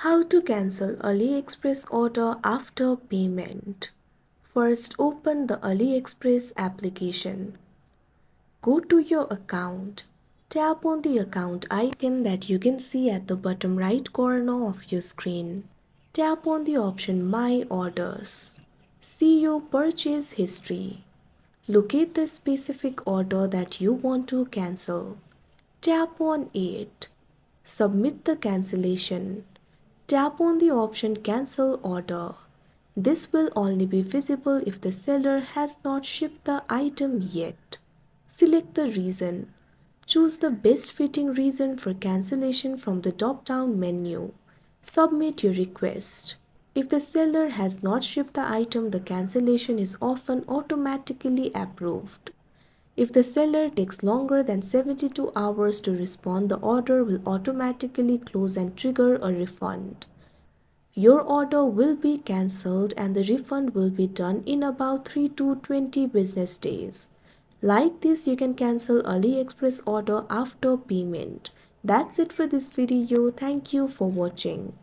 How to cancel AliExpress order after payment. First, open the AliExpress application. Go to your account. Tap on the account icon that you can see at the bottom right corner of your screen. Tap on the option My Orders. See your purchase history. Locate the specific order that you want to cancel. Tap on it. Submit the cancellation. Tap on the option Cancel Order. This will only be visible if the seller has not shipped the item yet. Select the reason. Choose the best fitting reason for cancellation from the drop-down menu. Submit your request. If the seller has not shipped the item, the cancellation is often automatically approved. If the seller takes longer than 72 hours to respond, the order will automatically close and trigger a refund. Your order will be cancelled and the refund will be done in about 3 to 20 business days. Like this, you can cancel AliExpress order after payment. That's it for this video. Thank you for watching.